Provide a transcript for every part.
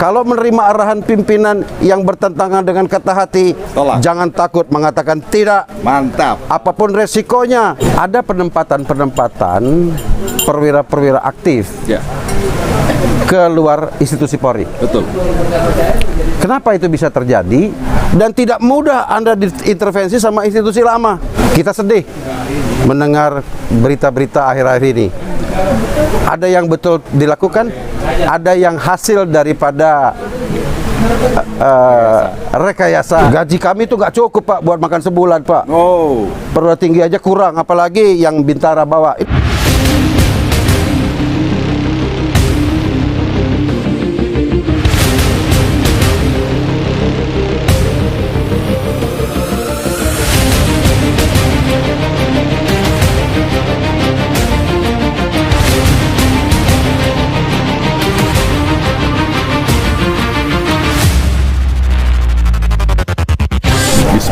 Kalau menerima arahan pimpinan yang bertentangan dengan kata hati, Tolak. jangan takut mengatakan tidak. Mantap. Apapun resikonya. Ada penempatan perwira-perwira aktif Ya, ke luar institusi Polri. betul. Kenapa itu bisa terjadi? Dan tidak mudah Anda diintervensi sama institusi lama. Kita sedih mendengar berita-berita akhir-akhir ini. Ada yang betul dilakukan, ada yang hasil daripada rekayasa. Gaji kami itu nggak cukup, Pak, buat makan sebulan, Pak. Oh, Perwira tinggi aja kurang, apalagi yang Bintara bawa.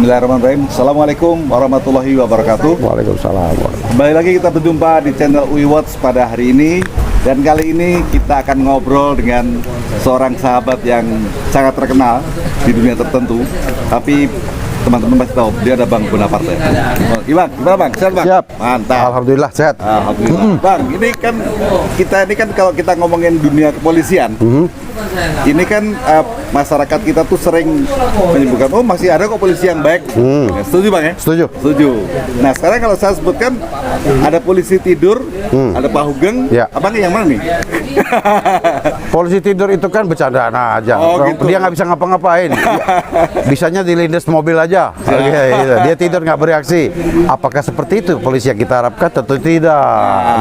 bismillahirrahmanirrahim. Assalamualaikum warahmatullahi wabarakatuh. Waalaikumsalam. Kembali lagi kita berjumpa di channel Uiwatch pada hari ini. Dan kali ini kita akan ngobrol dengan seorang sahabat yang sangat terkenal di dunia tertentu. Tapi teman-teman pasti tahu dia ada Bang Bonaparte. Iwan, gimana Bang? Sehat Bang? Siap. Mantap. Alhamdulillah sehat. Alhamdulillah. Bang, ini kan kalau kita ngomongin dunia kepolisian, ini kan masyarakat kita tuh sering menyebutkan, oh masih ada kok polisi yang baik. Ya, setuju Bang ya? Setuju. Setuju. Nah sekarang kalau saya sebutkan ada polisi tidur, ada Pak Hugeng, Ya. abang yang mana nih? Polisi tidur itu kan bercandaan aja. Oh, gitu. Dia nggak bisa ngapa-ngapain. Bisanya dilindas mobil aja. Oke, gitu. Dia tidur nggak bereaksi. Apakah seperti itu polisi yang kita harapkan? Tentu tidak.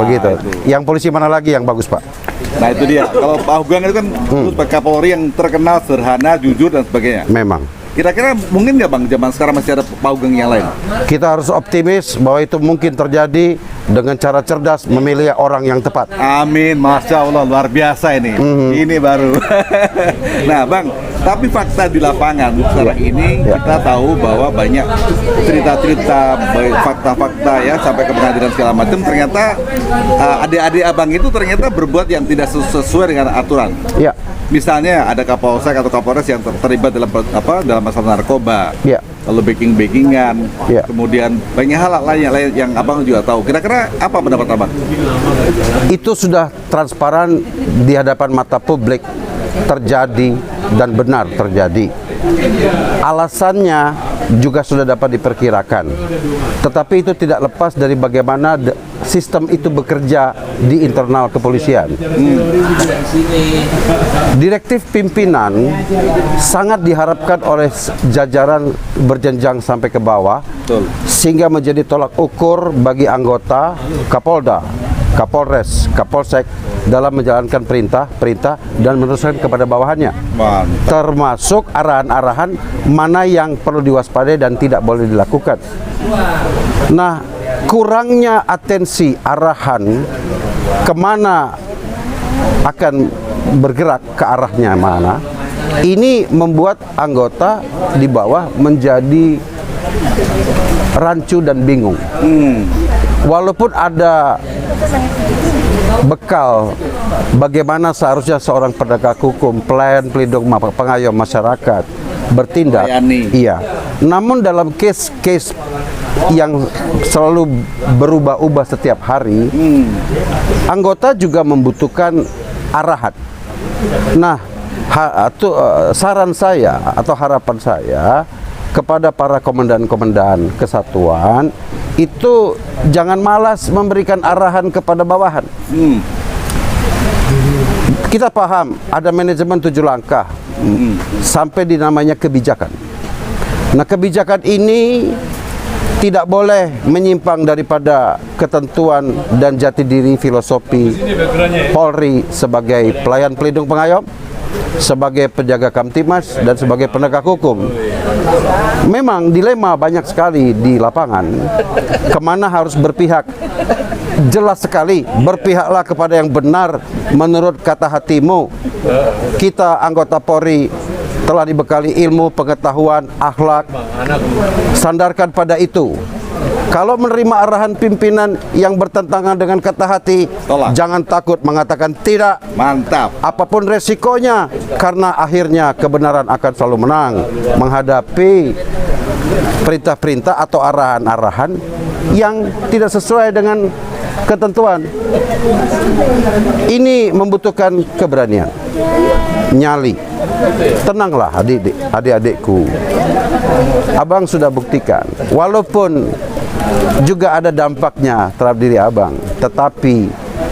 Begitu. Itu. Yang polisi mana lagi yang bagus, Pak? Nah itu dia. Kalau Pak Hugeng itu kan Kapolri yang terkenal sederhana, jujur dan sebagainya. Memang. Kira-kira mungkin nggak Bang zaman sekarang masih ada Pak Hugeng yang lain? Kita harus optimis bahwa itu mungkin terjadi dengan cara cerdas memilih orang yang tepat. Amin, Masya Allah, luar biasa ini. Ini baru. Nah Bang, tapi fakta di lapangan sekarang ini kita tahu bahwa banyak cerita-cerita, baik fakta-fakta ya sampai ke pengadilan segala macam. Ternyata adik-adik abang itu ternyata berbuat yang tidak sesuai dengan aturan. Ya. Misalnya ada Kapolsek atau Kapolres yang terlibat dalam dalam masalah narkoba. Ya. Lalu backing-backingan, Ya. kemudian banyak hal lain yang abang juga tahu. Kira-kira apa pendapat abang? Itu sudah transparan di hadapan mata publik, terjadi dan benar terjadi. Alasannya juga sudah dapat diperkirakan. Tetapi itu tidak lepas dari bagaimana sistem itu bekerja di internal kepolisian. Direktif pimpinan sangat diharapkan oleh jajaran berjenjang sampai ke bawah. Betul. Sehingga menjadi tolak ukur bagi anggota Kapolda, Kapolres, Kapolsek dalam menjalankan perintah dan meneruskan kepada bawahannya. Mantap. Termasuk arahan-arahan mana yang perlu diwaspadai dan tidak boleh dilakukan. Nah, kurangnya atensi arahan kemana akan bergerak ke arahnya mana, ini membuat anggota di bawah menjadi rancu dan bingung. Walaupun ada bekal bagaimana seharusnya seorang penegak hukum, pelayan pelindung pengayom masyarakat bertindak, Melayani. iya. Namun dalam case-case yang selalu berubah-ubah setiap hari, anggota juga membutuhkan arahan. Nah, saran saya atau harapan saya kepada para komandan-komandan kesatuan itu jangan malas memberikan arahan kepada bawahan. Kita paham ada manajemen 7 langkah sampai di namanya kebijakan. Nah, kebijakan ini tidak boleh menyimpang daripada ketentuan dan jati diri filosofi Polri sebagai pelayan pelindung pengayom, sebagai penjaga Kamtimas, dan sebagai penegak hukum. Memang dilema banyak sekali di lapangan, kemana harus berpihak. Jelas sekali, berpihaklah kepada yang benar menurut kata hatimu. Kita anggota Polri telah dibekali ilmu, pengetahuan, akhlak. Sandarkan pada itu. Kalau menerima arahan pimpinan yang bertentangan dengan kata hati, Tolak. jangan takut mengatakan tidak. Mantap. Apapun resikonya, karena akhirnya kebenaran akan selalu menang menghadapi perintah-perintah atau arahan-arahan yang tidak sesuai dengan ketentuan. Ini membutuhkan keberanian, nyali. Tenanglah adik-adikku. Abang sudah buktikan, walaupun juga ada dampaknya terhadap diri abang, tetapi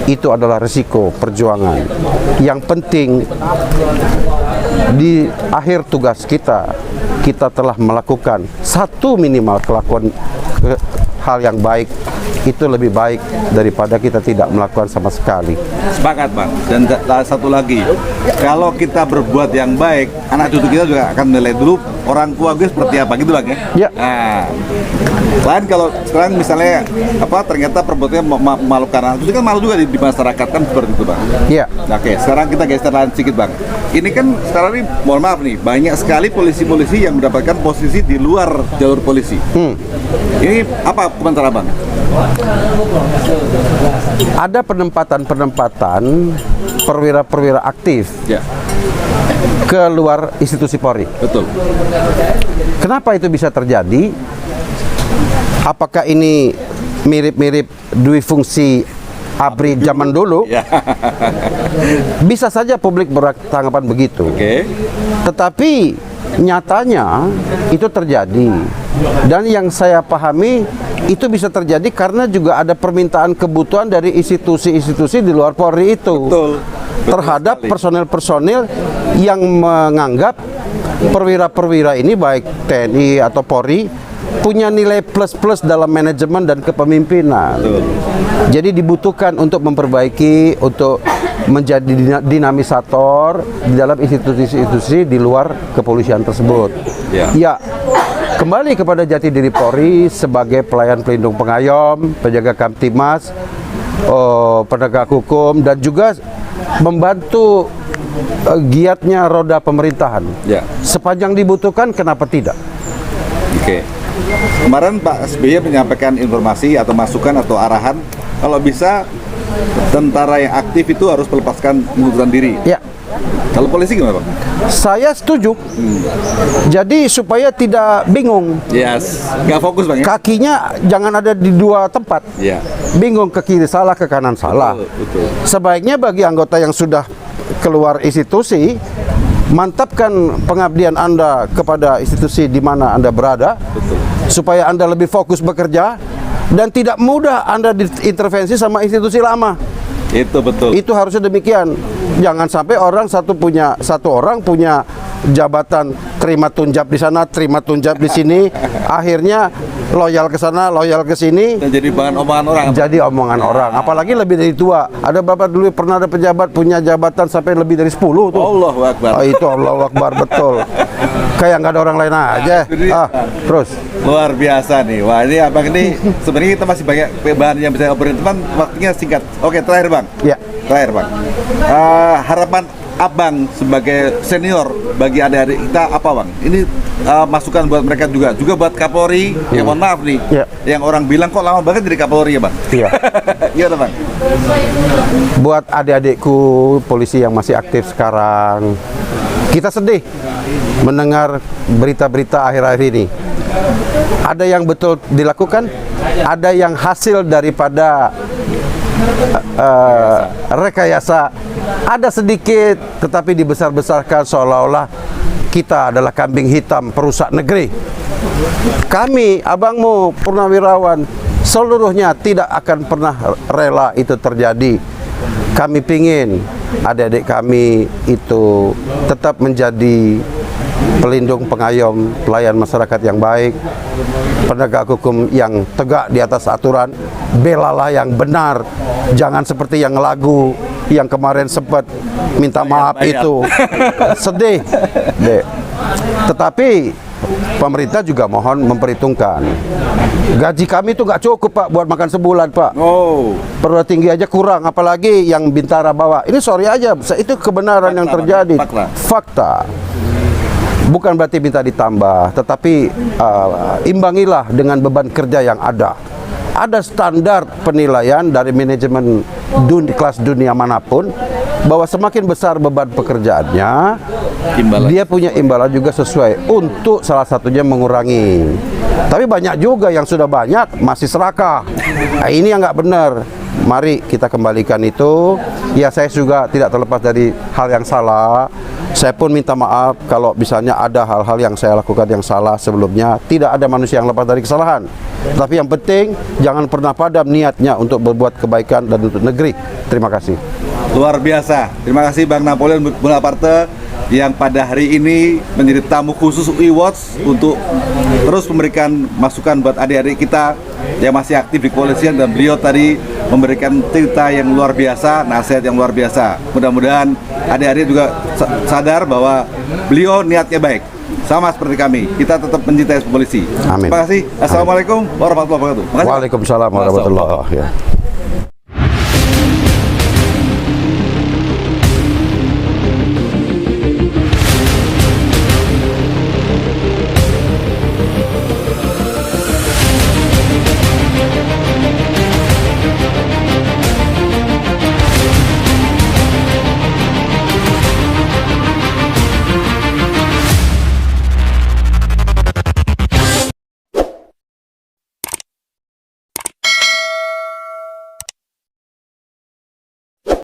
itu adalah risiko perjuangan. Yang penting di akhir tugas kita telah melakukan satu minimal kelakuan hal yang baik. Itu lebih baik daripada kita tidak melakukan sama sekali. Sepakat, Bang. Dan satu lagi, kalau kita berbuat yang baik, anak cucu kita juga akan menilai dulu orang tua gue seperti apa, gitu, Bang, ya? Ya. Nah, lain kalau sekarang misalnya ternyata perbuatannya memalukan anak cucu, kan malu juga di masyarakat, kan seperti itu, Bang. Ya. Oke, sekarang kita geser lain sedikit, Bang. Ini kan sekarang ini, mohon maaf nih, banyak sekali polisi-polisi yang mendapatkan posisi di luar jalur polisi. Ini apa komentar Abang? Ada penempatan perwira-perwira aktif Ya, ke luar institusi Polri. betul. Kenapa itu bisa terjadi? Apakah ini mirip-mirip dui fungsi ABRI zaman dulu? Ya. Bisa saja publik bertanggapan begitu. Oke. Tetapi nyatanya itu terjadi. Dan yang saya pahami itu bisa terjadi karena juga ada permintaan kebutuhan dari institusi-institusi di luar Polri itu. Betul. Terhadap personil-personil yang menganggap perwira-perwira ini baik TNI atau Polri punya nilai plus-plus dalam manajemen dan kepemimpinan. Betul. Jadi dibutuhkan untuk memperbaiki, untuk menjadi dinamisator di dalam institusi-institusi di luar kepolisian tersebut. Ya, kembali kepada jati diri Polri sebagai pelayan pelindung pengayom, penjaga Kamtimas, penegak hukum, dan juga membantu giatnya roda pemerintahan. Ya. Sepanjang dibutuhkan, kenapa tidak? Oke. Kemarin Pak SBY menyampaikan informasi atau masukan atau arahan kalau bisa tentara yang aktif itu harus melepaskan pengunduran diri. Ya, Kalau polisi gimana, Pak? saya setuju. Jadi supaya tidak bingung, Yes, nggak fokus, Bang, ya? kakinya jangan ada di dua tempat. Iya. Bingung ke kiri salah, ke kanan salah. Betul. Sebaiknya bagi anggota yang sudah keluar institusi, mantapkan pengabdian Anda kepada institusi di mana Anda berada, supaya Anda lebih fokus bekerja dan tidak mudah Anda diintervensi sama institusi lama. Itu betul. Itu harusnya demikian. Jangan sampai satu orang punya jabatan, terima tunjab di sana, terima tunjab di sini, akhirnya loyal ke sana, loyal ke sini, Dan jadi bahan omongan orang. jadi omongan orang. Apalagi lebih dari tua. Ada bapak dulu pernah ada pejabat punya jabatan sampai lebih dari 10 tuh. Allahu Akbar. Oh, itu Allahu Akbar, betul. Kayak nggak ada orang lain aja. Terus. Luar biasa nih. Wah, ini Abang ini sebenarnya kita masih banyak bahan yang bisa ngobrolin, teman. Waktunya singkat. Oke, terakhir, Bang. Ya. Terakhir, Bang. Harapan Abang sebagai senior bagi adik-adik kita apa, Bang? Ini masukan buat mereka juga buat Kapolri. Yang mohon maaf nih, Ya. yang orang bilang kok lama banget jadi Kapolri ya, Bang? Iya. Gimana, Bang? Buat adik-adikku polisi yang masih aktif sekarang, kita sedih mendengar berita-berita akhir-akhir ini. Ada yang betul dilakukan, ada yang hasil daripada rekayasa, ada sedikit tetapi dibesar-besarkan seolah-olah kita adalah kambing hitam perusak negeri. Kami, abangmu, purnawirawan, seluruhnya tidak akan pernah rela itu terjadi. Kami pingin adik-adik kami itu tetap menjadi pelindung pengayom, pelayan masyarakat yang baik, penegak hukum yang tegak di atas aturan, belalah yang benar, jangan seperti yang lagu yang kemarin sempat minta maaf itu. Sedih, Dek. Tetapi pemerintah juga mohon memperhitungkan. Gaji kami itu nggak cukup, Pak, buat makan sebulan, Pak. Oh, Perwira tinggi aja kurang, apalagi yang Bintara bawa. Ini sorry aja, itu kebenaran yang terjadi. Fakta. Bukan berarti minta ditambah, tetapi imbangilah dengan beban kerja yang ada. ada standar penilaian dari manajemen kelas dunia manapun bahwa semakin besar beban pekerjaannya, Imbalan. dia punya imbalan juga sesuai untuk salah satunya mengurangi. Tapi banyak juga yang sudah banyak masih serakah. Nah, ini yang nggak benar. Mari kita kembalikan itu. Ya, saya juga tidak terlepas dari hal yang salah. Saya pun minta maaf kalau misalnya ada hal-hal yang saya lakukan yang salah sebelumnya. Tidak ada manusia yang lepas dari kesalahan. Tapi yang penting jangan pernah padam niatnya untuk berbuat kebaikan dan untuk negeri. Terima kasih. Luar biasa. Terima kasih Bang Napoleon Bonaparte yang pada hari ini menjadi tamu khusus e-Watch untuk terus memberikan masukan buat adik-adik kita yang masih aktif di kepolisian, dan beliau tadi memberikan cerita yang luar biasa, nasihat yang luar biasa. Mudah-mudahan adik-adik juga sadar bahwa beliau niatnya baik, sama seperti kami. Kita tetap mencintai polisi. Amin. Terima kasih. Assalamualaikum warahmatullahi wabarakatuh. Makasih. Waalaikumsalam warahmatullahi wabarakatuh.